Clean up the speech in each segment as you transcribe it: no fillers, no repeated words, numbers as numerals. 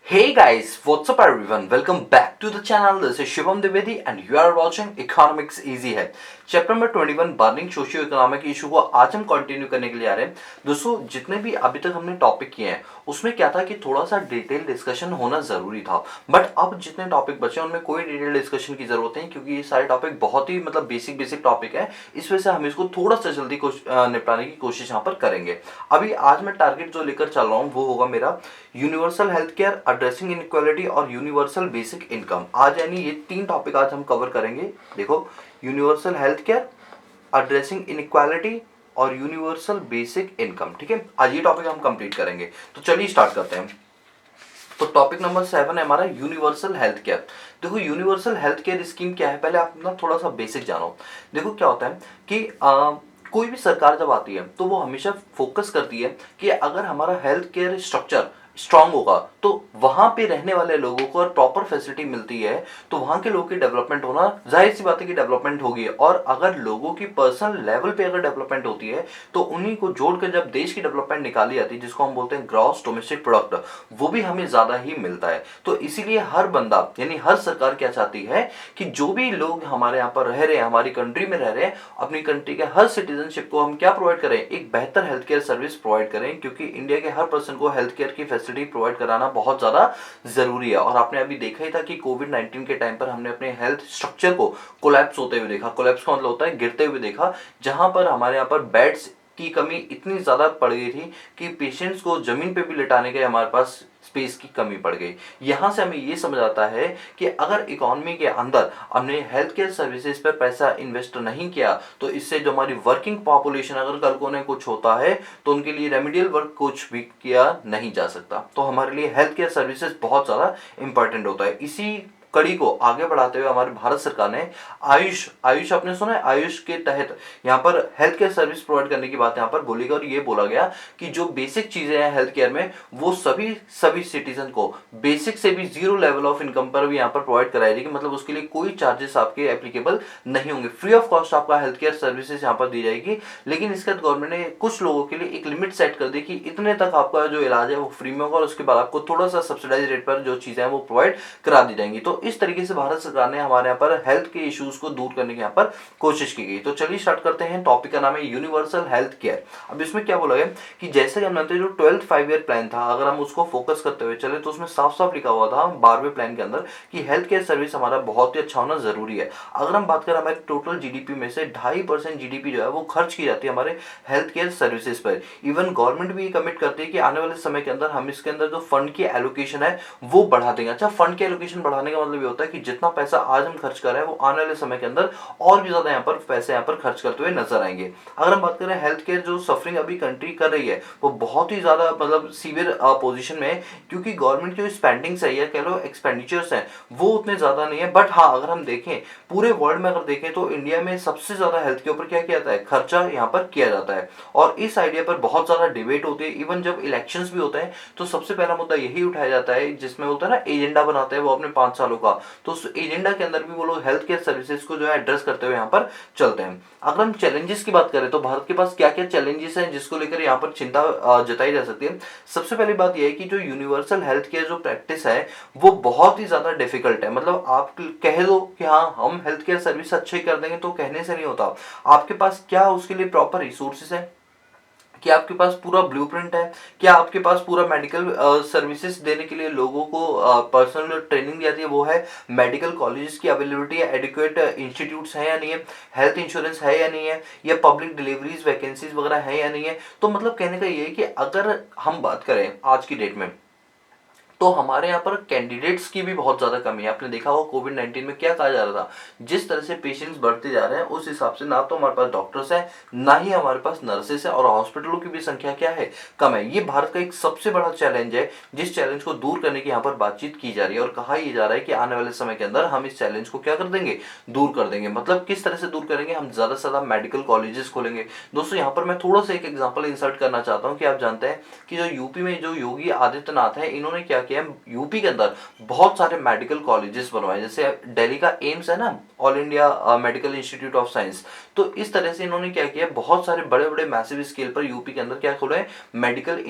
Hey guys, what's up everyone? Welcome back to the channel. This is Shivam Dwivedi and you are watching Economics Easy है। Chapter number 21 burning socio economic issue को आज हम continue करने के लिए आ रहे हैं। दोस्तों जितने भी अभी तक हमने टॉपिक किए हैं उसमें क्या था कि थोड़ा सा डिटेल डिस्कशन होना जरूरी था, बट अब जितने टॉपिक बचे हैं उनमें कोई डिटेल डिस्कशन की जरूरत नहीं, क्योंकि ये सारे टॉपिक बहुत ही बेसिक बेसिक टॉपिक है। इस वजह से हम इसको थोड़ा सा जल्दी निपटाने की कोशिश यहाँ पर करेंगे। अभी आज मैं टारगेट जो लेकर चल रहा हूँ वो होगा मेरा universal health care, addressing inequality और यूनिवर्सल बेसिक इनकम। आज यानी ये तीन टॉपिक आज हम कवर करेंगे। देखो, universal health care, addressing inequality और यूनिवर्सल बेसिक इनकम। ठीक है, आज ये टॉपिक हम कंप्लीट करेंगे। तो चलिए स्टार्ट करते हैं। तो टॉपिक नंबर 7 है हमारा यूनिवर्सल हेल्थ केयर। देखो, यूनिवर्सल हेल्थ केयर स्कीम क्या है, पहले आप ना थोड़ा सा बेसिक जानो। देखो क्या होता है कि कोई भी सरकार जब आती है तो वो हमेशा फोकस करती है कि अगर हमारा हेल्थ केयर स्ट्रक्चर स्ट्रांग होगा तो वहां पे रहने वाले लोगों को प्रॉपर फैसिलिटी मिलती है तो वहां के लोगों की डेवलपमेंट होना जाहिर सी बात है कि डेवलपमेंट होगी। और अगर लोगों की पर्सनल लेवल पे अगर डेवलपमेंट होती है तो उन्हीं को जोड़कर जब देश की डेवलपमेंट निकाली जाती है, जिसको हम बोलते हैं ग्रॉस डोमेस्टिक प्रोडक्ट, वो भी हमें ज्यादा ही मिलता है। तो इसीलिए हर बंदा यानी हर सरकार क्या चाहती है कि जो भी लोग हमारे यहाँ पर रह रहे हैं, हमारी कंट्री में रह रहे हैं, अपनी कंट्री के हर सिटीजनशिप को हम क्या प्रोवाइड करें, एक बेहतर हेल्थ केयर सर्विस प्रोवाइड करें, क्योंकि इंडिया के हर पर्सन को हेल्थ केयर की फैसिलिटी प्रोवाइड कराना बहुत ज्यादा जरूरी है। और आपने अभी देखा ही था कि कोविड-19 के टाइम पर हमने अपने हेल्थ स्ट्रक्चर को कोलैप्स होते हुए देखा। कोलैप्स का मतलब होता है गिरते हुए देखा, जहां पर हमारे यहाँ पर बेड्स की कमी इतनी ज्यादा पड़ गई थी कि पेशेंट्स को जमीन पे भी लिटाने के हमारे पास स्पेस की कमी पड़ गई। यहां से हमें ये समझ आता है कि अगर इकोनॉमी के अंदर हमने हेल्थ केयर सर्विसेज पर पैसा इन्वेस्ट नहीं किया तो इससे जो हमारी वर्किंग पॉपुलेशन, अगर कल को उन्हें कुछ होता है तो उनके लिए रेमेडियल वर्क कुछ भी किया नहीं जा सकता। तो हमारे लिए हेल्थ केयर सर्विसेज बहुत ज़्यादा इंपॉर्टेंट होता है। इसी कड़ी को आगे बढ़ाते हुए हमारे भारत सरकार ने आयुष आयुष आपने सुना है, आयुष के तहत यहाँ पर हेल्थ केयर सर्विस प्रोवाइड करने की बात यहाँ पर बोली गई। और ये बोला गया कि जो बेसिक चीजें हैं हेल्थ केयर में वो सभी सभी सिटीजन को बेसिक से भी जीरो लेवल ऑफ इनकम पर भी यहाँ पर प्रोवाइड कराई जाएगी। मतलब उसके लिए कोई चार्जेस आपके एप्लीकेबल नहीं होंगे, फ्री ऑफ कॉस्ट आपका हेल्थ केयर सर्विसेज यहाँ पर दी जाएगी। लेकिन इसके बाद गवर्नमेंट ने कुछ लोगों के लिए एक लिमिट सेट कर दी कि इतने तक आपका जो इलाज है वो फ्री में होगा और उसके बाद आपको थोड़ा सा सब्सिडाइज रेट पर जो चीजें हैं वो प्रोवाइड करा दी जाएंगी। तो इस तरीके से भारत सरकार ने हमारे यहाँ पर हेल्थ के इश्यूज को दूर करने की यहाँ पर कोशिश की गई। तो चलिए स्टार्ट करते हैं। टॉपिक का नाम है यूनिवर्सल हेल्थ केयर। अब इसमें क्या बोला गया कि जैसे कि हम जानते हैं जो 12th 5 ईयर प्लान था, अगर हम उसको फोकस करते हुए चले तो उसमें साफ साफ लिखा हुआ था 12वें प्लान के अंदर कि हेल्थ केयर सर्विस हमारा बहुत ही अच्छा होना जरूरी है। अगर हम बात करें हमारे टोटल जीडीपी में से 2.5% जीडीपी जो है वो खर्च की जाती है हमारे हेल्थ केयर सर्विसेज पर। इवन गवर्नमेंट भी कमिट करती है कि आने वाले समय के अंदर हम इसके अंदर जो फंड की एलोकेशन है वो बढ़ा देंगे। अच्छा, फंड की एलोकेशन बढ़ाने का मतलब ये होता है कि जितना पैसा आज हम खर्च कर रहे हैं वो आने वाले समय के अंदर और भी ज्यादा यहाँ पर पैसे यहाँ पर खर्च करते हुए नजर आएंगे। अगर हम बात करें हेल्थ केयर जो सफरिंग अभी कंट्री कर रही है वो बहुत ही ज्यादा सीवियर पोजीशन में है, क्योंकि गवर्नमेंट की जो स्पेंडिंग्स है या कह लो एक्सपेंडिचर्स हैं वो उतने ज्यादा नहीं है। बट हाँ, अगर हम देखें पूरे वर्ल्ड में अगर देखें तो इंडिया में सबसे ज्यादा हेल्थ के ऊपर क्या किया जाता है, खर्चा यहाँ पर किया जाता है। और इस आइडिया पर बहुत ज्यादा डिबेट होती है। इवन जब इलेक्शंस भी होते हैं तो सबसे पहला मुद्दा यही उठाया जाता है, जिसमें होता है ना एजेंडा बनाते हैं वो अपने 5 सालों का, तो उस एजेंडा के अंदर भी वो लोग हेल्थ केयर सर्विसेज को जो है एड्रेस करते हुए यहाँ पर चलते हैं। अगर हम चैलेंजेस की बात करें तो भारत के पास क्या क्या चैलेंजेस हैं जिसको लेकर यहाँ पर चिंता जताई जा सकती है। सबसे पहली बात यह है कि जो यूनिवर्सल हेल्थ केयर जो प्रैक्टिस है वो बहुत ही ज्यादा डिफिकल्ट है। मतलब आप कह दो कि हाँ हम हेल्थ केयर सर्विस अच्छे कर देंगे तो कहने से नहीं होता। आपके पास क्या उसके लिए प्रॉपर रिसोर्सेज है, क्या आपके पास पूरा ब्लूप्रिंट है, क्या आपके पास पूरा मेडिकल सर्विसेज देने के लिए लोगों को पर्सनल ट्रेनिंग दी जाती है वो है, मेडिकल कॉलेजेस की अवेलेबिलिटी है, एडिक्वेट इंस्टीट्यूट्स हैं या नहीं है, हेल्थ इंश्योरेंस है या नहीं है, या पब्लिक डिलीवरीज वैकेंसीज वगैरह है या नहीं है। तो मतलब कहने का ये है कि अगर हम बात करें आज की डेट में तो हमारे यहाँ पर कैंडिडेट्स की भी बहुत ज्यादा कमी है। आपने देखा होगा कोविड-19 में क्या कहा जा रहा था, जिस तरह से पेशेंट्स बढ़ते जा रहे हैं उस हिसाब से ना तो हमारे पास डॉक्टर्स हैं ना ही हमारे पास नर्सेस है, और हॉस्पिटलों की भी संख्या क्या है, कम है। ये भारत का एक सबसे बड़ा चैलेंज है, जिस चैलेंज को दूर करने की यहाँ पर बातचीत की जा रही है। और कहा यह जा रहा है कि आने वाले समय के अंदर हम इस चैलेंज को क्या कर देंगे, दूर कर देंगे। मतलब किस तरह से दूर करेंगे, हम ज्यादा से ज्यादा मेडिकल कॉलेजेस खोलेंगे। दोस्तों यहाँ पर मैं थोड़ा सा एक एग्जाम्पल इंसर्ट करना चाहता हूँ कि आप जानते हैं कि जो यूपी में जो योगी आदित्यनाथ है, इन्होंने क्या किया किया है, यूपी के अंदर बहुत सारे मेडिकल कॉलेजेस बनवाए, जैसे दिल्ली का एम्स है ना, all India medical institute of science. तो इस तरह से इन्होंने क्या किया, बहुत सारे बड़े बड़े मैसिव स्केल पर यूपी के अंदर क्या खोले हैं, मेडिकल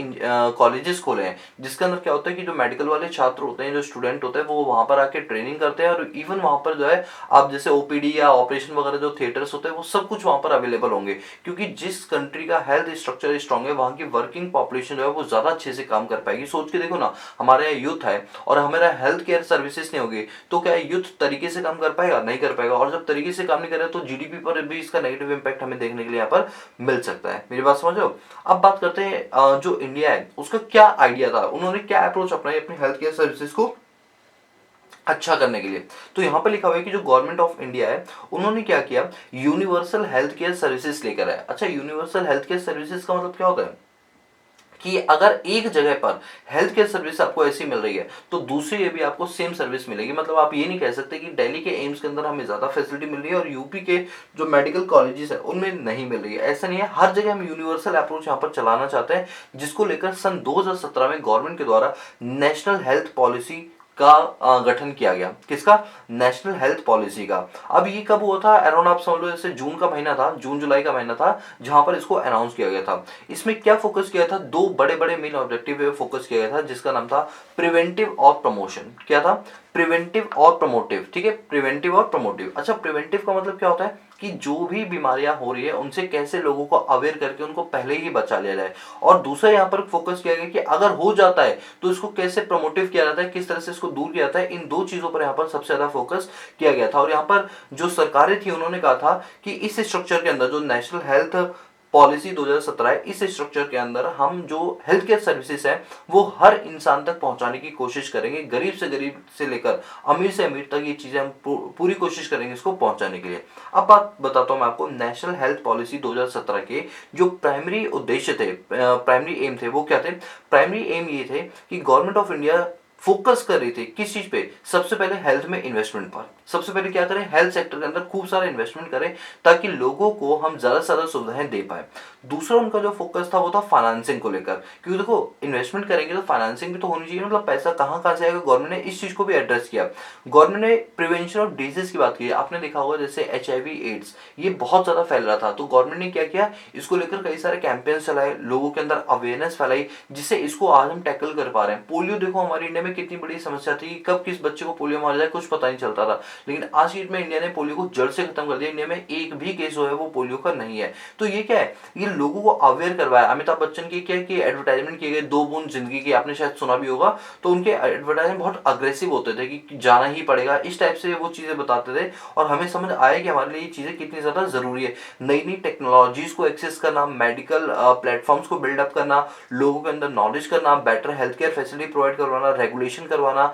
कॉलेजेस खोले हैं, जिसके अंदर क्या होता है कि जो मेडिकल वाले छात्र होते हैं, जो स्टूडेंट होते हैं, वो वहां पर आके ट्रेनिंग करते हैं, और इवन वहां पर जो है आप जैसे ओपीडी या ऑपरेशन वगैरह जो थिएटर्स होते हैं वो सब कुछ वहां पर अवेलेबल होंगे, क्योंकि जिस कंट्री का हेल्थ स्ट्रक्चर स्ट्रांग है वहां की वर्किंग पॉपुलेशन जो है वो ज्यादा अच्छे से काम कर पाएगी। सोच के देखो ना, हमारे यहाँ यूथ है और हमारा हेल्थ केयर सर्विसेज नहीं होगी तो क्या यूथ तरीके से काम कर पाएगा, नहीं कर पाएगा, और जब तरीके से काम नहीं करेगा तो जीडीपी पर भी इसका नेगेटिव इंपैक्ट हमें देखने के लिए यहाँ पर मिल सकता है। मेरी बात समझ रहे हो? अब बात करते हैं जो इंडिया है उसका क्या आइडिया था, उन्होंने क्या अप्रोच अपनाई अपनी हेल्थ केयर सर्विसेज को अच्छा करने के लिए। तो यहाँ पर लिखा हुआ है कि जो गवर्नमेंट ऑफ इंडिया है उन्होंने क्या किया, यूनिवर्सल हेल्थ केयर सर्विसेज लेकर आए। अच्छा, यूनिवर्सल हेल्थ केयर सर्विसेज का मतलब क्या होता है कि अगर एक जगह पर हेल्थ केयर सर्विस आपको ऐसी मिल रही है तो दूसरी ये भी आपको सेम सर्विस मिलेगी। मतलब आप ये नहीं कह सकते कि दिल्ली के एम्स के अंदर हमें ज्यादा फैसिलिटी मिल रही है और यूपी के जो मेडिकल कॉलेजेस है उनमें नहीं मिल रही है, ऐसा नहीं है। हर जगह हम यूनिवर्सल अप्रोच यहाँ पर चलाना चाहते हैं, जिसको लेकर सन 2017 में गवर्नमेंट के द्वारा नेशनल हेल्थ पॉलिसी का गठन किया गया। किसका? नेशनल हेल्थ पॉलिसी का। अब ये कब हुआ था? अराउंड आप समझ लो जैसे जून का महीना था, जून जुलाई का महीना था, जहां पर इसको अनाउंस किया गया था। इसमें क्या फोकस किया था? दो बड़े बड़े मेन ऑब्जेक्टिव पे फोकस किया गया था, जिसका नाम था प्रिवेंटिव और प्रमोशन। क्या था? प्रिवेंटिव और प्रमोटिव। ठीक है, प्रिवेंटिव और प्रमोटिव। अच्छा, प्रिवेंटिव का मतलब क्या होता है कि जो भी बीमारियां हो रही है उनसे कैसे लोगों को अवेयर करके उनको पहले ही बचा लिया जाए, और दूसरा यहाँ पर फोकस किया गया कि अगर हो जाता है तो इसको कैसे प्रमोटिव किया जाता है, किस तरह से इसको दूर किया जाता है। इन दो चीजों पर यहाँ पर सबसे ज्यादा फोकस किया गया था। और यहाँ पर जो सरकारें थी उन्होंने कहा था कि इस स्ट्रक्चर के अंदर जो नेशनल हेल्थ पॉलिसी 2017 है, इस स्ट्रक्चर के अंदर हम जो हेल्थ केयर सर्विसेज है वो हर इंसान तक पहुंचाने की कोशिश करेंगे, गरीब से लेकर अमीर से अमीर तक ये चीजें हम पूरी कोशिश करेंगे इसको पहुंचाने के लिए। अब बात बताता हूं मैं आपको, नेशनल हेल्थ पॉलिसी 2017 के जो प्राइमरी उद्देश्य थे, प्राइमरी एम थे, वो क्या थे? प्राइमरी एम ये थे कि गवर्नमेंट ऑफ इंडिया फोकस कर रही थी किस चीज पे? सबसे पहले हेल्थ में इन्वेस्टमेंट पर। सबसे पहले क्या करें? हेल्थ सेक्टर के अंदर खूब सारा इन्वेस्टमेंट करें ताकि लोगों को हम ज्यादा से ज्यादा सुविधाएं दे पाए। दूसरा उनका जो फोकस था वो था फाइनेंसिंग को लेकर, क्योंकि देखो इन्वेस्टमेंट करेंगे तो फाइनेंसिंग भी तो होनी चाहिए, मतलब पैसा कहाँ कहाँ से आएगा। गवर्नमेंट ने इस चीज को भी एड्रेस किया। गवर्नमेंट ने प्रिवेंशन ऑफ डिजीज की बात की। आपने देखा होगा जैसे HIV एड्स ये बहुत ज्यादा फैल रहा था, तो गवर्नमेंट ने क्या किया, इसको लेकर कई सारे कैंपेन चलाए, लोगों के अंदर अवेयरनेस फैलाई, जिससे इसको आज हम टैकल कर पा रहे हैं। पोलियो देखो हमारे इंडिया में कितनी बड़ी समस्या थी, कब किस बच्चे को पोलियो मार जाए कुछ पता नहीं चलता था, लेकिन आज की डेट में इंडिया ने पोलियो को जड़ से खत्म कर दिया। इंडिया में एक भी केस जो है वो पोलियो का नहीं है। तो ये क्या है, ये लोगों को अवेयर करवाया। अमिताभ बच्चन की क्या कि एडवर्टाइजमेंट किए गए, 2 बूंद जिंदगी की, आपने शायद सुना भी होगा। तो उनके एडवर्टाइजमेंट बहुत अग्रेसिव होते थे कि जाना ही पड़ेगा, इस टाइप से वो चीजें बताते थे, और हमें समझ आया कि हमारे लिए ये चीजें कितनी ज्यादा जरूरी है। नई नई टेक्नोलॉजीज को एक्सेस करना, मेडिकल प्लेटफॉर्म्स को बिल्डअप करना, लोगों के अंदर नॉलेज करना, better health care facility provide करवाना, रेगुलेशन करवाना,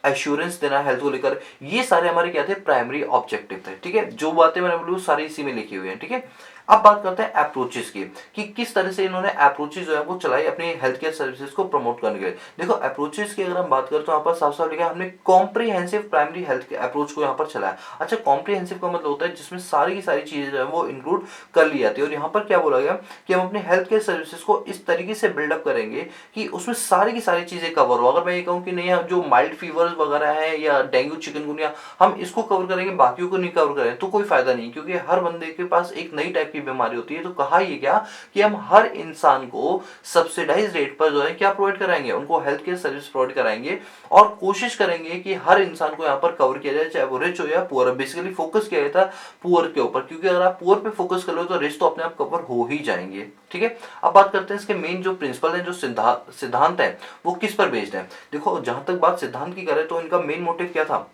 एश्योरेंस देना हेल्थ को लेकर, ये सारे हमारे क्या थे? प्राइमरी ऑब्जेक्टिव थे। ठीक है, जो बातें मैंने बोली सारी इसी में लिखी हुई है। ठीक है, अब बात करते हैं अप्रोचेस की, कि किस तरह से इन्होंने अप्रोचेस जो है वो चलाई अपनी हेल्थ केयर सर्विसेज को प्रमोट करने के लिए। देखो अप्रोचेस की अगर हम बात करें तो यहाँ पर साफ साफ लिखा है हमने कॉम्प्रिहेंसिव प्राइमरी हेल्थ अप्रोच को यहाँ पर चलाया। अच्छा, कॉम्प्रिहेंसिव का मतलब होता है जिसमें सारी की सारी चीजें जो है वो इंक्लूड कर ली जाती है। और यहाँ पर क्या बोला गया कि हम अपने हेल्थ केयर सर्विसेज को इस तरीके से बिल्डअप करेंगे कि उसमें सारी की सारी चीजें कवर हो। अगर मैं ये कहूँ कि नहीं जो माइल्ड फीवर वगैरह है या डेंगू चिकनगुनिया हम इसको कवर करेंगे, बाकियों को नहीं कवर करें तो कोई फायदा नहीं, क्योंकि हर बंदे के पास एक नई टाइप की बीमारी होती है। तो कहा ये क्या कि हम हर इंसान को सब्सिडाइज रेट पर जो है क्या प्रोवाइड कराएंगे, उनको हेल्थ केयर सर्विस प्रोवाइड कराएंगे, और कोशिश करेंगे कि हर इंसान को यहाँ पर कवर किया जाए, चाहे वो रिच हो या पुअर। बेसिकली फोकस किया गया था पुअर के ऊपर, क्योंकि अगर आप पुअर पे फोकस कर लो तो रिच तो अपने आप कवर हो ही जाएंगे। ठीक है, अब बात करते हैं इसके मेन जो प्रिंसिपल है, जो सिद्धांत है वो किस पर बेस्ड है। देखो जहां तक बात सिद्धांत की करें तो इनका मेन मोटिव क्या था,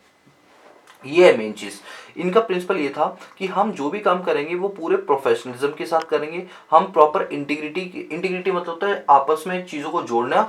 ये है मेन चीज। इनका प्रिंसिपल ये था कि हम जो भी काम करेंगे वो पूरे प्रोफेशनलिज्म के साथ करेंगे, हम प्रॉपर इंटीग्रिटी मतलब होता है आपस में चीजों को जोड़ना,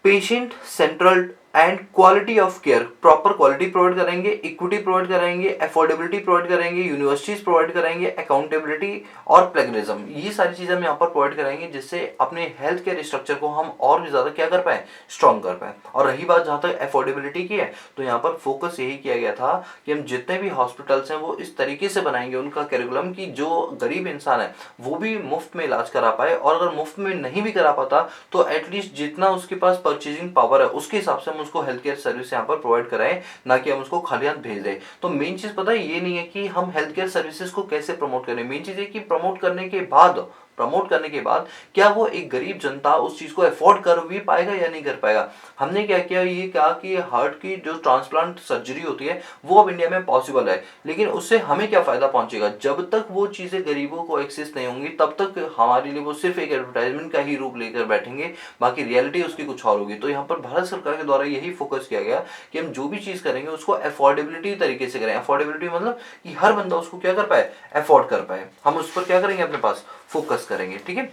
patient central and quality of care, proper quality provide करेंगे, इक्विटी प्रोवाइड कराएंगे, अफोर्डेबिलिटी प्रोवाइड कराएंगे, यूनिवर्सिटीज प्रोवाइड कराएंगे, अकाउंटेबिलिटी और प्लेगरिज्म, ये सारी चीजें हम यहाँ पर प्रोवाइड कराएंगे जिससे अपने हेल्थ केयर स्ट्रक्चर को हम और भी ज्यादा क्या कर पाए, स्ट्रॉन्ग कर पाए। और रही बात जहाँ तक अफोर्डेबिलिटी की है, तो यहाँ पर फोकस यही किया गया था कि हम जितने भी हॉस्पिटल्स हैं वो इस तरीके से बनाएंगे उनका करिकुलम कि जो गरीब इंसान है वो भी मुफ्त में इलाज करा पाए, और अगर मुफ्त में नहीं भी करा पाता तो एटलीस्ट जितना उसके पास परचेजिंग पावर है उसके हिसाब से हम उसको हेल्थ केयर सर्विस यहाँ पर प्रोवाइड कराएं, ना कि हम उसको खाली हाथ भेज दें। तो मेन चीज पता है ये नहीं है कि हम हेल्थ केयर सर्विसेज को कैसे प्रमोट करें, मेन चीज है कि प्रमोट करने के बाद क्या वो एक गरीब जनता उस चीज को अफोर्ड कर भी पाएगा या नहीं कर पाएगा। हमने क्या किया, ये कहा कि हार्ट की जो ट्रांसप्लांट सर्जरी होती है वो अब इंडिया में पॉसिबल है, लेकिन उससे हमें क्या फायदा पहुंचेगा, जब तक वो चीजें गरीबों को एक्सेस नहीं होंगी तब तक हमारे लिए वो सिर्फ एक एडवर्टाइजमेंट का ही रूप लेकर बैठेंगे, बाकी रियलिटी उसकी कुछ और होगी। तो यहाँ पर भारत सरकार के द्वारा यही फोकस किया गया कि हम जो भी चीज करेंगे उसको अफोर्डेबिलिटी तरीके से करें। अफोर्डेबिलिटी मतलब कि हर बंदा उसको क्या कर पाए, अफोर्ड कर पाए, हम उस पर क्या करेंगे, अपने पास फोकस करेंगे। ठीक है,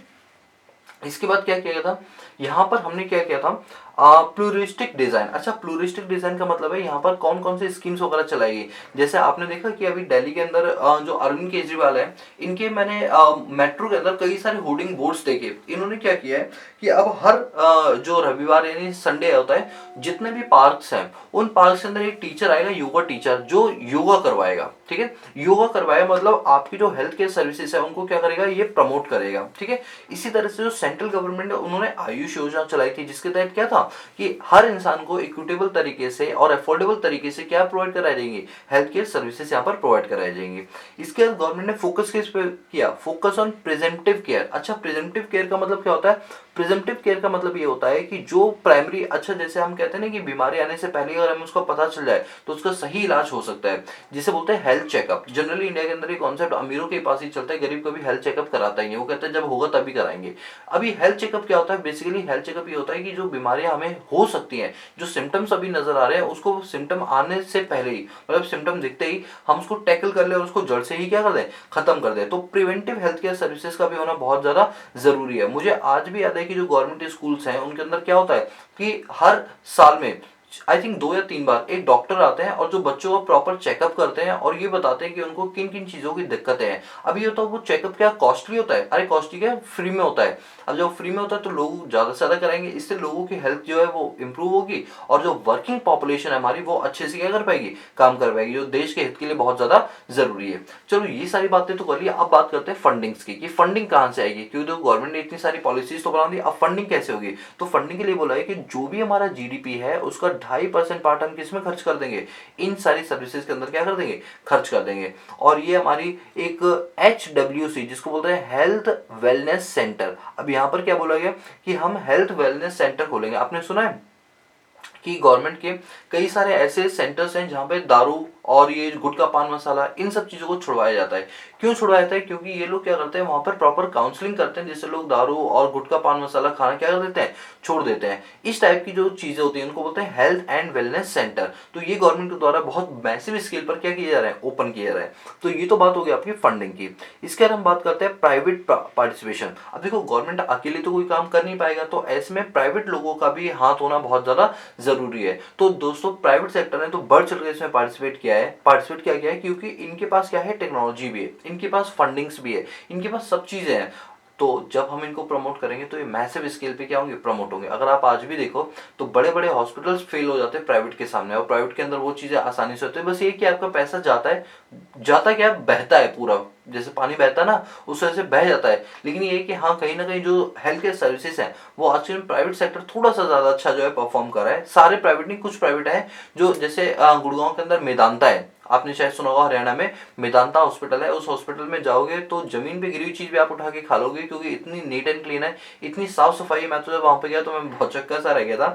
इसके बाद क्या किया गया था, यहाँ पर हमने क्या किया था, प्लूरिस्टिक डिजाइन। अच्छा, प्लूरिस्टिक डिजाइन का मतलब है यहाँ पर कौन कौन से स्कीम्स वगैरह चलाई गई। जैसे आपने देखा कि अभी दिल्ली के अंदर जो अरविंद केजरीवाल है, इनके मैंने मेट्रो के अंदर कई सारे होर्डिंग बोर्ड्स देखे। इन्होंने क्या किया है कि अब हर जो रविवार यानी संडे होता है, जितने भी पार्क्स हैं उन पार्क्स के अंदर एक टीचर आएगा, योगा टीचर, जो योगा करवाएगा। ठीक है, योगा करवाएगा मतलब आपकी जो हेल्थ केयर सर्विसेज है उनको क्या करेगा, ये प्रमोट करेगा। ठीक है, इसी तरह से जो सेंट्रल गवर्नमेंट है उन्होंने आयुष योजना चलाई थी, जिसके तहत क्या था कि हर इंसान को इक्विटेबल तरीके से और अफोर्डेबल तरीके से क्या प्रोवाइड कराई जाएंगी, हेल्थ केयर सर्विसेज यहाँ पर प्रोवाइड कराई जाएंगी। इसके बाद गवर्नमेंट ने फोकस किस पे किया, फोकस ऑन प्रिवेंटिव केयर। अच्छा, प्रिवेंटिव केयर का मतलब क्या होता है, प्रिवेंटिव केयर का मतलब ये होता है कि जो प्राइमरी, अच्छा जैसे हम कहते हैं ना कि बीमारी आने से पहले अगर हमें उसका पता चल जाए तो उसका सही इलाज हो सकता है, जिसे बोलते हैं हेल्थ चेकअप। जनरली इंडिया के अंदर ये कॉन्सेप्ट अमीरों के पास ही चलता है, गरीब कभी हेल्थ चेकअप कराता ही नहीं, वो कहते हैं जब होगा तभी कराएंगे। अभी हेल्थ चेकअप क्या होता है, बेसिकली हेल्थ चेकअप ये होता है कि जो बीमारियां हमें हो सकती हैं, जो सिम्टम्स अभी नजर आ रहे हैं, उसको सिम्टम आने से पहले ही, मतलब सिम्टम दिखते ही हम उसको टैकल कर ले और उसको जड़ से ही क्या कर दें, खत्म कर दें। तो प्रिवेंटिव हेल्थ केयर सर्विसेज का भी होना बहुत ज्यादा जरूरी है। मुझे आज भी याद है कि जो गवर्नमेंट स्कूल्स हैं उनके अंदर क्या होता है कि हर साल में आई थिंक 2 या 3 बार एक डॉक्टर आते हैं और जो बच्चों का प्रॉपर चेकअप करते हैं और ये बताते हैं कि उनको किन किन चीजों की दिक्कतें हैं। अब ये होता है वो चेकअप क्या कॉस्टली होता है, अरे कॉस्टली क्या, फ्री में होता है। अब जब फ्री में होता है तो लोग ज्यादा से ज्यादा कराएंगे, इससे लोगों की हेल्थ जो है वो इंप्रूव होगी और जो वर्किंग पॉपुलेशन है हमारी वो अच्छे से क्या कर पाएगी, काम कर पाएगी, जो देश के हित के लिए बहुत ज्यादा जरूरी है। चलो ये सारी बातें तो कर ली, अब बात करते हैं फंडिंग्स की, कि फंडिंग कहाँ से आएगी, क्योंकि तो गवर्नमेंट ने इतनी सारी पॉलिसीज तो बना दी, अब फंडिंग कैसे होगी। तो फंडिंग के लिए बोला है कि जो भी हमारा जीडीपी है उसका 2.5% पार्ट हम किस में खर्च कर देंगे, इन सारी सर्विसेज के अंदर क्या कर देंगे, खर्च कर देंगे। और ये हमारी एक HWC जिसको बोलते हैं हेल्थ वेलनेस सेंटर, अब यहाँ पर क्या बोला गया कि हम हेल्थ वेलनेस सेंटर खोलेंगे। आपने सुना है कि गवर्नमेंट के कई सारे ऐसे सेंटर्स हैं जहाँ पे दारू और ये गुटखा पान मसाला इन सब चीजों को छुड़वाया जाता है। क्यों छुड़वाया जाता है, क्योंकि ये लोग क्या करते हैं वहां पर प्रॉपर काउंसलिंग करते हैं, जिससे लोग दारू और गुटखा पान मसाला खाना क्या कर देते हैं, छोड़ देते हैं। इस टाइप की जो चीजें होती हैं उनको बोलते हैं हेल्थ एंड वेलनेस सेंटर। तो ये गवर्नमेंट के द्वारा बहुत मैसिव स्केल पर क्या किया जा रहा है, ओपन किया जा रहा है। तो ये तो बात हो गई आपकी फंडिंग की। इसके बाद हम बात करते हैं प्राइवेट पार्टिसिपेशन। अब देखो गवर्नमेंट अकेले तो कोई काम कर नहीं पाएगा, तो ऐसे में प्राइवेट लोगों का भी हाथ होना बहुत ज्यादा जरूरी है। तो दोस्तों प्राइवेट सेक्टर ने तो बढ़ चढ़ के इसमें पार्टिसिपेट किया है, क्योंकि इनके पास क्या है, टेक्नोलॉजी भी है, इनके पास फंडिंग्स भी है, इनके पास सब चीजें हैं। तो जब हम इनको प्रमोट करेंगे तो ये मैसिव स्केल पे क्या होंगे, प्रमोट होंगे। अगर आप आज भी देखो तो बड़े बड़े हॉस्पिटल्स फेल हो जाते हैं प्राइवेट के सामने, और प्राइवेट के अंदर वो चीजें आसानी से होती है। बस ये कि आपका पैसा जाता है, जाता क्या, बहता है पूरा, जैसे पानी बहता है ना उस वजह से बह जाता है। लेकिन ये कि हाँ कहीं ना कहीं जो हेल्थ केयर सर्विसेज हैं वो आज के प्राइवेट सेक्टर थोड़ा सा ज्यादा अच्छा जो है परफॉर्म कर रहा है। सारे प्राइवेट नहीं, कुछ प्राइवेट है जो, जैसे गुड़गांव के अंदर मेदांता है, आपने शायद सुना होगा, हरियाणा में मेदांता हॉस्पिटल है। उस हॉस्पिटल में जाओगे तो जमीन पे गिरी हुई चीज भी आप उठा के खा लोगे, क्योंकि इतनी नीट एंड क्लीन है, इतनी साफ सफाई है। मैं तो जब वहां पे गया तो मैं बहुत चक्कर सा रह गया था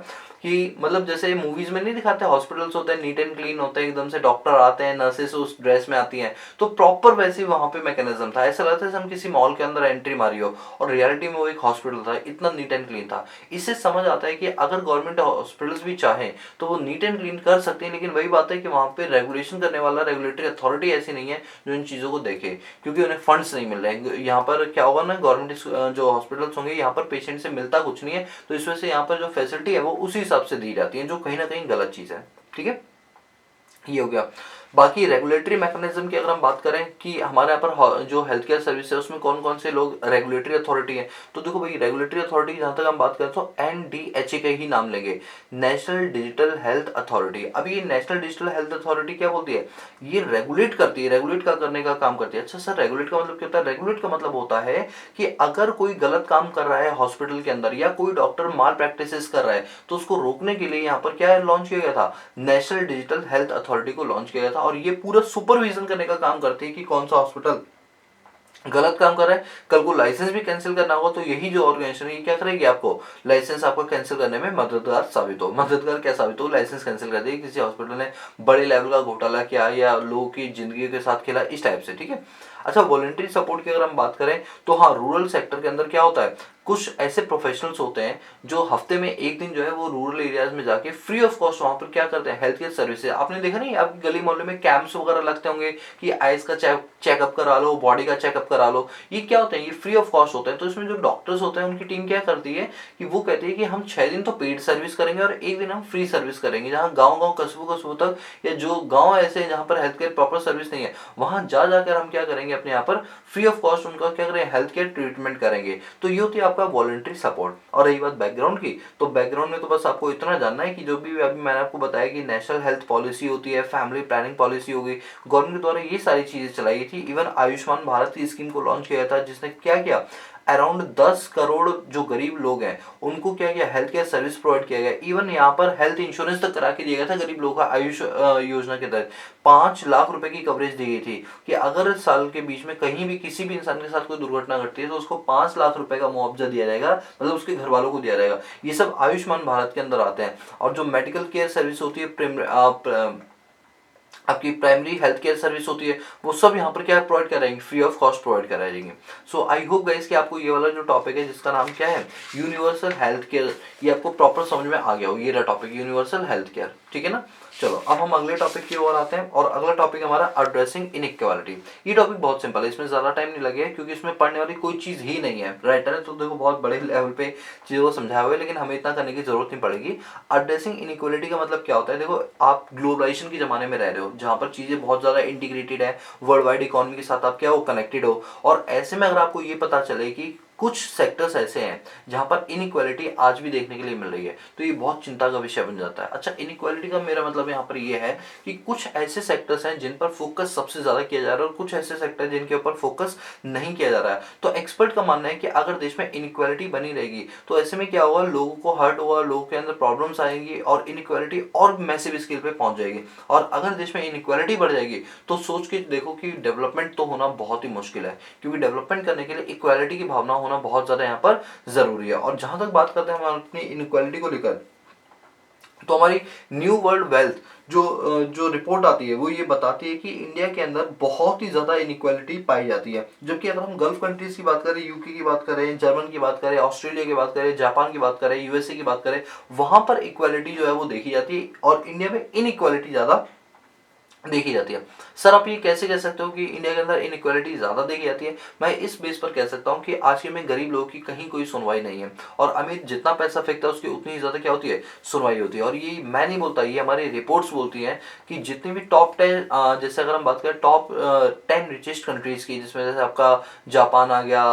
कि मतलब जैसे मूवीज में नहीं दिखाते हॉस्पिटल्स होते हैं नीट एंड क्लीन होते हैं, एकदम से डॉक्टर आते हैं, नर्सेस उस ड्रेस में आती हैं, तो प्रॉपर वैसे ही वहां पे मैकेनिज्म था। ऐसा लगता है हम किसी मॉल के अंदर एंट्री मारी हो, और रियलिटी में वो एक हॉस्पिटल था, इतना नीट एंड क्लीन था। इससे समझ आता है कि अगर गवर्नमेंट हॉस्पिटल्स भी चाहें तो वो नीट एंड क्लीन कर सकते हैं, लेकिन वही बात है कि वहां पे रेगुलेशन करने वाला रेगुलेटरी अथॉरिटी ऐसी नहीं है जो इन चीजों को देखे, क्योंकि उन्हें फंड्स नहीं मिल रहे हैं। यहाँ पर क्या होगा ना, गवर्नमेंट जो हॉस्पिटल्स होंगे यहाँ पर पेशेंट से मिलता कुछ नहीं है, तो इस वजह से यहाँ पर जो फैसिलिटी है वो उसी हिसाब से दी जाती हैं, जो कहीं ना कहीं गलत चीज़ है। ठीक है, ये हो गया। बाकी रेगुलेटरी मैकेनिज्म की अगर हम बात करें कि हमारे यहाँ पर जो हेल्थ केयर सर्विस है उसमें कौन कौन से लोग रेगुलेटरी अथॉरिटी है, तो देखो भाई रेगुलेटरी अथॉरिटी जहाँ तक हम बात करें तो NDHA का ही नाम लेंगे, नेशनल डिजिटल हेल्थ अथॉरिटी। अब ये नेशनल डिजिटल हेल्थ अथॉरिटी क्या बोलती है, ये रेगुलेट करती है, रेगुलेट का करने का काम करती है। अच्छा सर रेगुलेट का मतलब क्या होता है, रेगुलेट का मतलब होता है कि अगर कोई गलत काम कर रहा है हॉस्पिटल के अंदर या कोई डॉक्टर माल प्रैक्टिसेस कर रहा है तो उसको रोकने के लिए यहाँ पर क्या लॉन्च किया गया था, नेशनल डिजिटल हेल्थ अथॉरिटी को लॉन्च किया गया था। और ये पूरा सुपरविजन करने का काम करती है कि कौन सा हॉस्पिटल गलत काम कर रहा है, कल को लाइसेंस भी कैंसिल करना होगा तो यही जो ऑर्गेनाइजेशन है ये क्या करेगी, आपको लाइसेंस आपको कैंसिल करने में मददगार साबित हो। मददगार क्या साबित हो, लाइसेंस कैंसिल कर देगी किसी हॉस्पिटल ने बड़े लेवल का घोटाला किया या लोगों की जिंदगी के साथ खेला, इस टाइप से। ठीक है। अच्छा वॉलंटरी सपोर्ट की अगर हम बात करें तो हाँ, रूरल सेक्टर के अंदर क्या होता है, कुछ ऐसे प्रोफेशनल्स होते हैं जो हफ्ते में एक दिन जो है वो रूरल एरियाज में जाके फ्री ऑफ कॉस्ट वहां पर क्या करते हैं, हेल्थ केयर सर्विसेज। आपने देखा नहीं, आपकी गली मोहल्ले में कैंप्स वगैरह लगते होंगे कि आइज का चेकअप करा लो, बॉडी का चेकअप करा लो। ये क्या होता है, ये फ्री ऑफ कॉस्ट होता है। तो इसमें जो डॉक्टर्स होते हैं उनकी टीम क्या करती है कि वो कहती है कि हम 6 दिन तो पेड सर्विस करेंगे और एक दिन हम फ्री सर्विस करेंगे, जहाँ गाँव गाँव कस्बों तक या जो गाँव ऐसे जहाँ पर हेल्थ केयर प्रॉपर सर्विस नहीं है वहां जा जाकर हम क्या करेंगे, अपने यहाँ पर फ्री ऑफ कॉस्ट उनका क्या करें, हेल्थ केयर ट्रीटमेंट करेंगे। तो ये होती है आपका वॉलंटरी सपोर्ट। और रही बात बैकग्राउंड की, तो बैकग्राउंड में तो बस आपको इतना जानना है कि जो भी अभी मैंने आपको बताया कि नेशनल हेल्थ पॉलिसी होती है, फैमिली प्लानिंग पॉलिसी होगी, गवर्नमेंट के द्वारा ये सारी चीजें चलाई थी। इवन आयुष्मान भारत की स्कीम को लॉन्च किया था जिसने क्या किया, अराउंड 10 करोड़ जो गरीब लोग हैं उनको क्या किया, हेल्थ केयर सर्विस प्रोवाइड किया गया। इवन यहाँ पर हेल्थ इंश्योरेंस तक करा के दिया गया था गरीब लोगों का। आयुष योजना के तहत 5 लाख रुपए की कवरेज दी गई थी कि अगर साल के बीच में कहीं भी किसी भी इंसान के साथ कोई दुर्घटना घटती है तो उसको 5 लाख रुपए का मुआवजा दिया जाएगा, मतलब उसके घर वालों को दिया जाएगा। ये सब आयुष्मान भारत के अंदर आते हैं। और जो मेडिकल केयर सर्विस होती है, आपकी प्राइमरी हेल्थ केयर सर्विस होती है, वो सब यहाँ पर क्या प्रोवाइड कराएंगे, फ्री ऑफ कॉस्ट प्रोवाइड कराएंगे। सो आई होप गाइस कि आपको ये वाला जो टॉपिक है जिसका नाम क्या है, यूनिवर्सल हेल्थ केयर, ये आपको प्रॉपर समझ में आ गया हो। ये रहा टॉपिक यूनिवर्सल हेल्थ केयर। ठीक है ना। चलो अब हम अगले टॉपिक की ओर आते हैं और अगला टॉपिक हमारा एड्रेसिंग इनइक्वालिटी। ये टॉपिक बहुत सिंपल है, इसमें ज्यादा टाइम नहीं लगेगा क्योंकि इसमें पढ़ने वाली कोई चीज ही नहीं है। राइटर ने तो देखो बहुत बड़े लेवल पे चीजों को समझाया हुआ है, लेकिन हमें इतना करने की जरूरत नहीं पड़ेगी। एड्रेसिंग इनइक्वालिटी का मतलब क्या होता है, देखो आप ग्लोबलाइजेशन के जमाने में रह रहे हो जहां पर चीजें बहुत ज्यादा इंटीग्रेटेड है, वर्ल्ड वाइड इकोनॉमी के साथ आप क्या हो, कनेक्टेड हो। और ऐसे में अगर आपको ये पता चले कि कुछ सेक्टर्स ऐसे हैं जहां पर इनइक्वालिटी आज भी देखने के लिए मिल रही है, तो ये बहुत चिंता का विषय बन जाता है। अच्छा इनइक्वालिटी का मेरा मतलब यहाँ पर ये है कि कुछ ऐसे सेक्टर्स हैं जिन पर फोकस सबसे ज्यादा किया जा रहा है और कुछ ऐसे सेक्टर जिनके ऊपर फोकस नहीं किया जा रहा है। तो एक्सपर्ट का मानना है कि अगर देश में इनइक्वालिटी बनी रहेगी तो ऐसे में क्या होगा, लोगों को हर्ट होगा, लोगों के अंदर प्रॉब्लम्स आएंगी और इनइक्वालिटी और मैसिव स्केल पे पहुंच जाएगी। और अगर देश में इनइक्वालिटी बढ़ जाएगी तो सोच के देखो कि डेवलपमेंट तो होना बहुत ही मुश्किल है, क्योंकि डेवलपमेंट करने के लिए इक्वालिटी की भावना होना बहुत ज्यादा यहाँ पर जरूरी है। और जहां तक बात करते हैं हम अपनी इनइक्वालिटी को लेकर, तो हमारी न्यू वर्ल्ड वेल्थ जो रिपोर्ट आती है वो ये बताती है कि इंडिया के अंदर बहुत ही ज्यादा इनइक्वालिटी पाई जाती है। जबकि अगर हम गल्फ कंट्रीज की बात करें, यूके की बात करें, जर्मन की बात करें, ऑस्ट्रेलिया की बात करें, जापान की बात करें, यूएसए की बात करें, वहां पर इक्वालिटी जो है वो देखी जाती है और इंडिया में इनइक्वालिटी ज्यादा देखी जाती है। सर आप ये कैसे कह सकते हो कि इंडिया के अंदर इनइक्वालिटी ज्यादा देखी जाती है? मैं इस बेस पर कह सकता हूँ कि आज के में गरीब लोगों की कहीं कोई सुनवाई नहीं है और अमीर जितना पैसा फेंकता है उसकी उतनी ही ज्यादा क्या होती है, सुनवाई होती है। और ये मैं नहीं बोलता, ये हमारी रिपोर्ट्स बोलती हैं कि जितनी भी टॉप 10, जैसे अगर हम बात करें टॉप 10 रिचेस्ट कंट्रीज की, जिसमें जैसे आपका जापान आ गया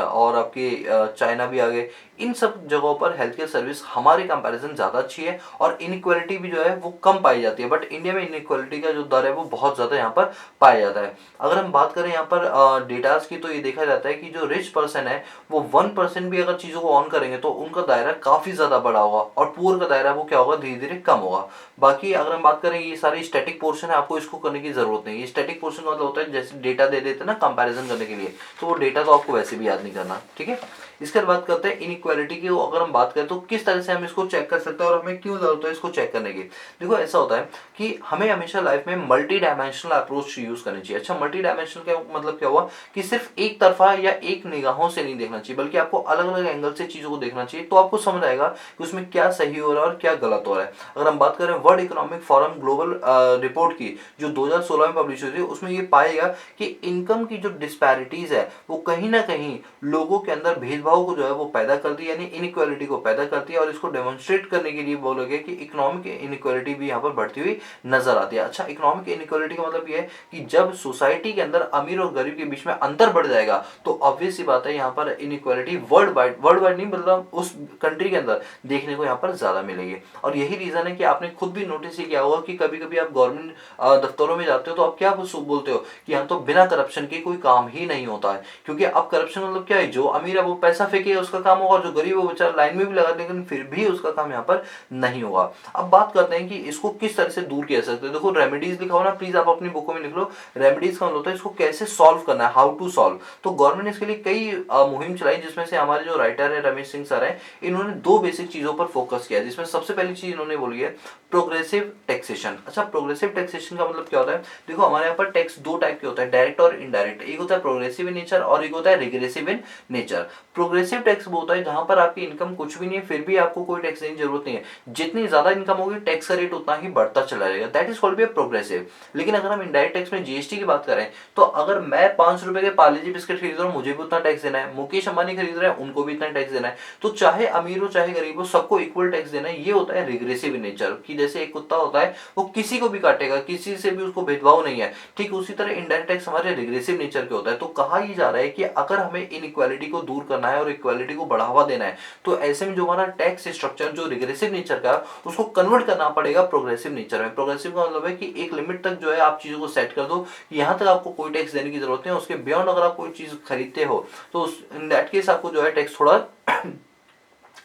और आपके चाइना भी आ गए, इन सब जगहों पर हेल्थ केयर सर्विस हमारे कंपैरिजन ज्यादा अच्छी है और इनइक्वालिटी भी जो है वो कम पाई जाती है। बट इंडिया में इनइक्वालिटी का जो दर है वो बहुत ज्यादा यहाँ पर पाया जाता है। अगर हम बात करें यहाँ पर डेटास की, तो ये देखा जाता है कि जो रिच पर्सन है वो 1% भी अगर चीजों को ऑन करेंगे तो उनका दायरा काफी ज्यादा बड़ा होगा और पुअर का दायरा वो क्या होगा, धीरे धीरे कम होगा। बाकी अगर हम बात करें, ये सारी स्टैटिक पोर्शन है, आपको इसको करने की जरूरत नहीं है। स्टैटिक पोर्शन का मतलब होता है जैसे डेटा दे देते हैं ना कंपैरिजन करने के लिए, तो वो डेटा तो आपको वैसे भी याद नहीं करना। ठीक है। इसके बाद बात करते हैं इनइक्वालिटी की। अगर हम बात करें तो किस तरह से हम इसको चेक कर सकते हैं और हमें क्यों जरूरत है इसको चेक करने की। देखो ऐसा होता है कि हमें हमेशा लाइफ में मल्टी डायमेंशनल अप्रोच यूज करनी चाहिए। अच्छा मल्टी डायमेंशनल का मतलब क्या हुआ कि सिर्फ एक तरफा या एक निगाहों से नहीं देखना चाहिए, बल्कि आपको अलग अलग एंगल से चीजों को देखना चाहिए, तो आपको समझ आएगा कि उसमें क्या सही हो रहा है और क्या गलत हो रहा है। अगर हम बात करें world economic forum global report की जो 2016 में पब्लिश हुई थी, उसमें ये पाएगा कि इनकम की जो डिस्पैरिटीज है वो कहीं ना कहीं लोगों के अंदर भेदभाव भेदभाव को जो है वो पैदा करती है, यानी इनइक्वालिटी को पैदा करती है, और इसको डेमोन्स्ट्रेट करने के लिए बोला गया कि इकोनॉमिक इनइक्वालिटी भी यहाँ पर बढ़ती हुई नजर आती है। अच्छा, इकोनॉमिक इनइक्वालिटी का मतलब ये है कि जब सोसाइटी के अंदर अमीर और गरीब के बीच में अंतर बढ़ जाएगा तो ऑब्वियस सी बात है यहाँ पर इनइक्वालिटी वर्ल्ड वाइड नहीं मतलब उस कंट्री के अंदर देखने को यहाँ पर ज्यादा मिलेगी। और यही रीजन है कि आपने खुद भी नोटिस ही किया होगा कि कभी कभी आप गवर्नमेंट दफ्तरों में जाते हो तो आप क्या बोलते हो कि यहाँ तो बिना करप्शन के कोई काम ही नहीं होता है, क्योंकि अब करप्शन मतलब क्या है, जो अमीर है वो पैसा फेंके उसका काम होगा, जो गरीब है वो बेचारा लाइन में भी लगा लेकिन फिर भी उसका काम यहाँ पर नहीं होगा। अब बात करते हैं कि इसको किस तरह से दूर किया जा सकता है। देखो रेमेडीज लिखा हो ना, प्लीज आप अपनी बुकों में लिख लो। रेमेडीज का मतलब होता है इसको कैसे सॉल्व करना है, हाउ टू सॉल्व। तो गवर्नमेंट ने इसके लिए कई मुहिम चलाई, जिसमें से हमारे जो राइटर है रमेश सिंह सर है, इन्होंने दो बेसिक चीजों पर फोकस किया, जिसमें सबसे पहली चीज इन्होंने बोली है प्रोग्रेसिव टैक्सेशन। अच्छा, प्रोग्रेसिव टैक्सेशन का मतलब क्या होता है? देखो हमारे यहाँ पर टैक्स दो टाइप के होता है, डायरेक्ट और इनडायरेक्ट। एक होता है प्रोग्रेसिव इन नेचर और एक होता है regressive in nature. Progressive tax वो होता है जहां पर आपकी इनकम कुछ भी नहीं है फिर भी आपको कोई टैक्स देने की जरूरत नहीं है, जितनी ज्यादा इनकम होगी टैक्स का रेट उतना ही बढ़ता चला जाएगा, that is called be progressive. लेकिन अगर हम इनडायरेक्ट टैक्स में जीएसटी की बात करें तो अगर मैं 5 रुपए के पार्ले-जी बिस्किट खरीद रहा हूँ मुझे भी उतना टैक्स देना है, मुकेश अंबानी खरीद रहे हैं उनको भी इतना टैक्स देना है, तो चाहे अमीर हो चाहे गरीब हो सबको इक्वल टैक्स देना है। ये होता है रिग्रेसिव इन नेचर, कि जैसे एक कुत्ता होता है वो किसी को भी काटेगा, किसी से भी उसको भेदभाव नहीं है, ठीक उसी तरह इनडायरेक्ट टैक्स हमारे रिग्रेसिव नेचर के होता है। तो कहा ही जा रहा है कि अगर हमें इनइक्वालिटी को दूर करना है और इक्वालिटी को बढ़ावा देना है तो ऐसे में जो हमारा टैक्स स्ट्रक्चर जो रिग्रेसिव नेचर का उसको कन्वर्ट करना पड़ेगा प्रोग्रेसिव नेचर में। प्रोग्रेसिव का मतलब है कि एक लिमिट तक जो है आप चीजों को सेट कर दो कि यहाँ तक आपको कोई टैक्स देने की जरूरत नहीं है, उसके बियॉन्ड अगर आप कोई चीज खरीदते हो तो इन दैट केस आपको जो है टैक्स थोड़ा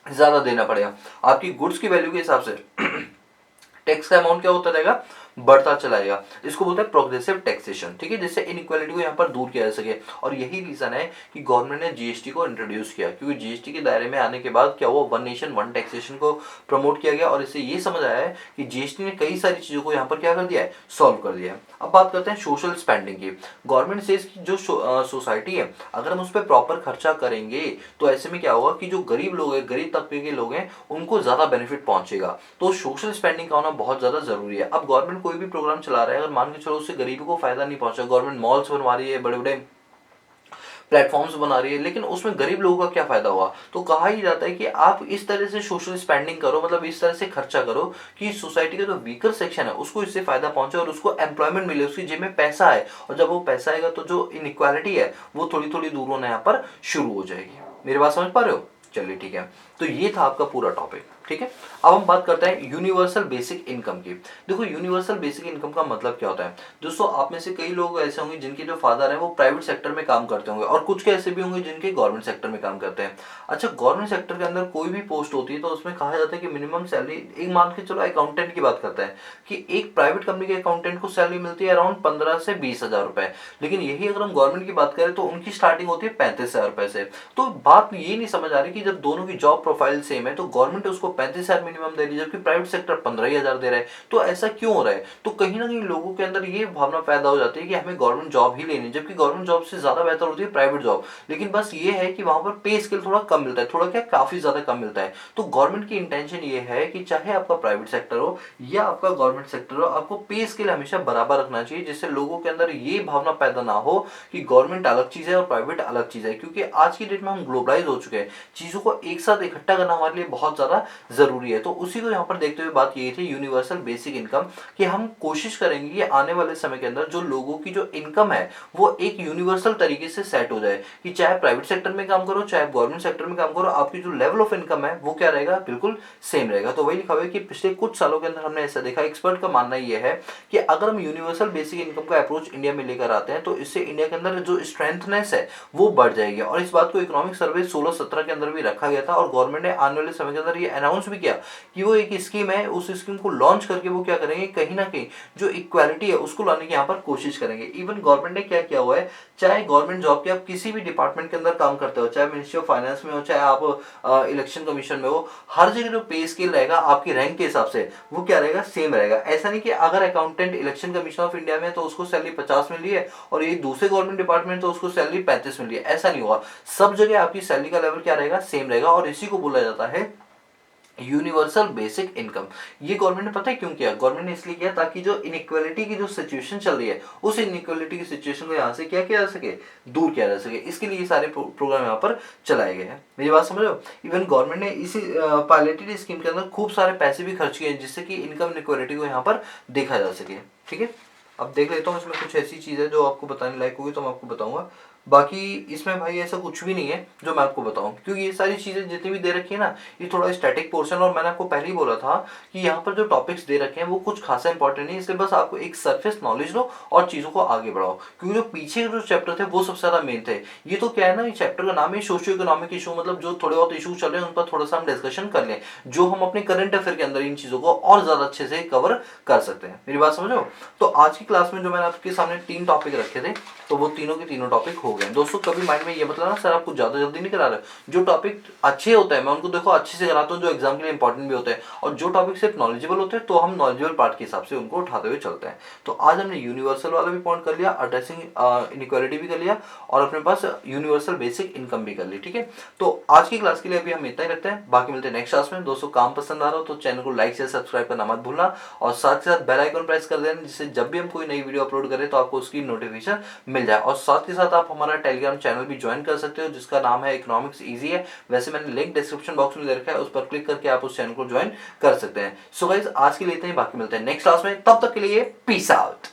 ज्यादा देना पड़ेगा। आपकी गुड्स की वैल्यू के हिसाब से टैक्स का अमाउंट क्या होता रहेगा, बढ़ता चलाएगा। इसको बोलते हैं प्रोग्रेसिव टैक्सेशन, ठीक है, जिससे इनइक्वालिटी को यहाँ पर दूर किया जा सके। और यही रीजन है कि गवर्नमेंट ने जीएसटी को इंट्रोड्यूस किया, क्योंकि जीएसटी के दायरे में आने के बाद क्या हुआ, वन नेशन वन टैक्सेशन को प्रमोट किया गया और इससे ये समझ आया है कि जीएसटी ने कई सारी चीजों को यहाँ पर क्या कर दिया है, सॉल्व कर दिया है। अब बात करते हैं सोशल स्पेंडिंग की। गवर्नमेंट से जो सोसाइटी है अगर हम उस पर प्रॉपर खर्चा करेंगे तो ऐसे में क्या होगा कि जो गरीब लोग हैं, गरीब तबके के लोग हैं, उनको ज्यादा बेनिफिट पहुंचेगा। तो सोशल स्पेंडिंग का होना बहुत ज्यादा जरूरी है। अब गवर्नमेंट कोई भी प्रोग्राम चला रहा है, अगर मान के चलो उससे गरीबों को फायदा नहीं पहुंचा, गवर्नमेंट मॉल्स बनवा रही है, बड़े बड़े प्लेटफॉर्म्स बना रही है, लेकिन उसमें गरीब लोगों का क्या फायदा हुआ? तो कहा ही जाता है कि आप इस तरह से सोशल स्पेंडिंग करो, मतलब इस तरह से खर्चा करो कि सोसाइटी का जो वीकर सेक्शन है उसको इससे फायदा पहुंचे और उसको एम्प्लॉयमेंट मिले, उसकी जेब में पैसा है, और जब वो पैसा आएगा तो जो इनइक्वालिटी है वो थोड़ी थोड़ी दूर होना यहाँ पर शुरू हो जाएगी। मेरी बात समझ पा रहे हो? चलिए ठीक है, तो ये था आपका पूरा टॉपिक, ठीक है। अब हम बात करते हैं यूनिवर्सल बेसिक इनकम की। देखो यूनिवर्सल बेसिक इनकम का मतलब क्या होता है दोस्तों, आप में से कई लोग ऐसे होंगे जिनके जो फादर है वो प्राइवेट सेक्टर में काम करते होंगे और कुछ के ऐसे भी होंगे जिनके गवर्नमेंट सेक्टर में काम करते हैं। अच्छा, गवर्नमेंट सेक्टर के अंदर कोई भी पोस्ट होती है तो उसमें कहा जाता है कि मिनिमम सैलरी, एक मान के चलो अकाउंटेंट की बात करते हैं कि एक प्राइवेट कंपनी के अकाउंटेंट को सैलरी मिलती है अराउंड 15 से 20 हजार रुपए, लेकिन यही अगर हम गवर्नमेंट की बात करें तो उनकी स्टार्टिंग होती है 35 हजार रुपए से। तो बात ये नहीं समझ आ रही कि जब दोनों की जॉब प्रोफाइल सेम है तो गवर्नमेंट उसको 35 हजार मिनिमम दे रही है जबकि प्राइवेट सेक्टर 15 हजार दे रहा है, तो ऐसा क्यों हो रहा है? तो कहीं ना कहीं लोगों के अंदर ये भावना पैदा हो जाती है कि हमें गवर्नमेंट जॉब ही लेनी है, जबकि गवर्नमेंट जॉब से ज्यादा बेहतर होती है प्राइवेट जॉब। लेकिन बस ये है कि वहां पर पे स्केल थोड़ा कम मिलता है, थोड़ा क्या काफी ज्यादा कम मिलता है। तो गवर्नमेंट की इंटेंशन ये है कि चाहे आपका प्राइवेट सेक्टर हो या आपका गवर्नमेंट सेक्टर हो, आपको पे स्केल हमेशा बराबर रखना चाहिए, जिससे लोगों के अंदर ये भावना पैदा ना हो कि गवर्नमेंट अलग चीज है और प्राइवेट अलग चीज है। क्योंकि आज की डेट में हम ग्लोबलाइज हो चुके हैं, चीजों को एक साथ इकट्ठा करना हमारे लिए बहुत ज्यादा जरूरी है। तो उसी को यहाँ पर देखते हुए बात ये थी यूनिवर्सल बेसिक इनकम, कि हम कोशिश करेंगे कि आने वाले समय के अंदर जो लोगों की जो इनकम है वो एक यूनिवर्सल तरीके से सेट हो जाए, कि चाहे प्राइवेट सेक्टर में काम करो चाहे गवर्नमेंट सेक्टर में काम करो, आपकी जो लेवल ऑफ इनकम है वो क्या रहेगा, बिल्कुल सेम रहेगा। तो वही लिखा हुआ है कि पिछले कुछ सालों के अंदर हमने ऐसा देखा, एक्सपर्ट का मानना यह है कि अगर हम यूनिवर्सल बेसिक इनकम का अप्रोच इंडिया में लेकर आते हैं तो इससे इंडिया के अंदर जो स्ट्रेंथनेस है वो बढ़ जाएगी। और इस बात को इकोनॉमिक सर्वे 16-17 के अंदर भी रखा गया था और गवर्नमेंट ने आने वाले समय के अंदर ये अनाउंस भी किया कि वो एक स्कीम है, उस स्कीम को लॉन्च करके वो क्या करेंगे, कहीं ना कहीं जो इक्वालिटी है उसको लाने की यहाँ पर कोशिश करेंगे। इवन गवर्नमेंट ने क्या किया हुआ है, चाहे गवर्नमेंट जॉब के आप किसी भी डिपार्टमेंट के अंदर काम करते हो, चाहे मिनिस्ट्री ऑफ फाइनेंस में हो चाहे आप इलेक्शन कमीशन में हो, हर जगह जो पे स्केल रहेगा आपकी रैंक के हिसाब से वो क्या रहेगा, सेम रहेगा। ऐसा नहीं कि अगर accountant election commission of India में तो उसको सैलरी 50 मिल रही है और ये दूसरे गवर्नमेंट डिपार्टमेंट तो उसको सैलरी 35 मिल रही है, ऐसा नहीं होगा। सब जगह आपकी सैलरी का लेवल क्या रहेगा, सेम रहेगा। और इसी को बोला जाता है यूनिवर्सल बेसिक इनकम। ये गवर्नमेंट ने पता है क्यों किया? गवर्नमेंट ने इसलिए किया ताकि जो इनइक्वालिटी की जो सिचुएशन चल रही है उस इनइक्वालिटी की सिचुएशन को यहाँ से क्या किया जा सके, दूर किया जा सके। इसके लिए ये सारे प्रोग्राम यहाँ पर चलाए गए हैं। मेरी बात समझ रहे हो? इवन गवर्नमेंट ने इसी पायलटेड स्कीम के अंदर खूब सारे पैसे भी खर्च किए हैं जिससे कि इनकम इनइक्वालिटी को यहाँ पर देखा जा सके। ठीक है, अब देख लेता हूँ इसमें कुछ ऐसी चीज़ है जो आपको बताने लायक होगी तो मैं आपको बताऊंगा। बाकी इसमें भाई ऐसा कुछ भी नहीं है जो मैं आपको बताऊं, क्योंकि ये सारी चीज़ें जितनी भी दे रखी है ना, ये थोड़ा स्टैटिक पोर्शन, और मैंने आपको पहले ही बोला था कि यहाँ पर जो टॉपिक्स दे रखे हैं वो कुछ खासा इंपॉर्टेंट नहीं है, इसलिए बस आपको एक सरफेस नॉलेज लो और चीज़ों को आगे बढ़ाओ। क्योंकि जो पीछे जो चैप्टर थे वो सबसे ज़्यादा मेन थे। ये तो क्या है ना, ये चैप्टर का नाम है सोशियो इकोनॉमिक इशू, मतलब जो थोड़े बहुत इशू चल रहे हैं उन पर थोड़ा सा हम डिस्कशन कर लें, जो हम अपने करंट अफेयर के अंदर इन चीज़ों को और ज़्यादा अच्छे से कवर कर सकते हैं। मेरी बात समझो? तो आज की क्लास में जो मैंने आपके सामने 3 टॉपिक रखे थे, तो वो तीनों के तीनों टॉपिक हो गए। दोस्तों कभी माइंड में ये मतलब ना सर आपको ज़्यादा जल्दी नहीं करा रहे, जो टॉपिक अच्छे होते हैं मैं उनको देखो अच्छे से कराता हूँ, जो एग्जाम के लिए इंपॉर्टेंट भी होते हैं, और जो टॉपिक सिर्फ नॉलेजेबल होते हैं तो हम नॉलेजेबल पार्ट के हिसाब से उनको उठाते हुए चलते हैं। तो आज हमने यूनिवर्सल वाला भी पॉइंट कर लिया, एड्रेसिंग इनइक्वालिटी भी कर लिया, और अपने पास यूनिवर्सल बेसिक इनकम भी कर ली। ठीक है, तो आज की क्लास के लिए अभी हम इतना ही रखते हैं, बाकी मिलते हैं नेक्स्ट क्लास में। दोस्तों काम पसंद आ रहा हो तो चैनल को लाइक शेयर सब्सक्राइब करना मत भूलना, और साथ ही साथ बेल आइकन प्रेस कर देना, जिससे जब भी हम कोई नई वीडियो अपलोड करें तो आपको उसकी नोटिफिकेशन मिल जाए। और साथ ही साथ आप हमारा टेलीग्राम चैनल भी ज्वाइन कर सकते हो जिसका नाम है इकोनॉमिक्स इजी है। वैसे मैंने लिंक डिस्क्रिप्शन बॉक्स में दे रखा है, उस पर क्लिक करके आप उस चैनल को ज्वाइन कर सकते हैं। सो गाइस आज के लिए इतना ही, बाकी मिलते हैं नेक्स्ट क्लास में, तब तक के लिए पीस आउट।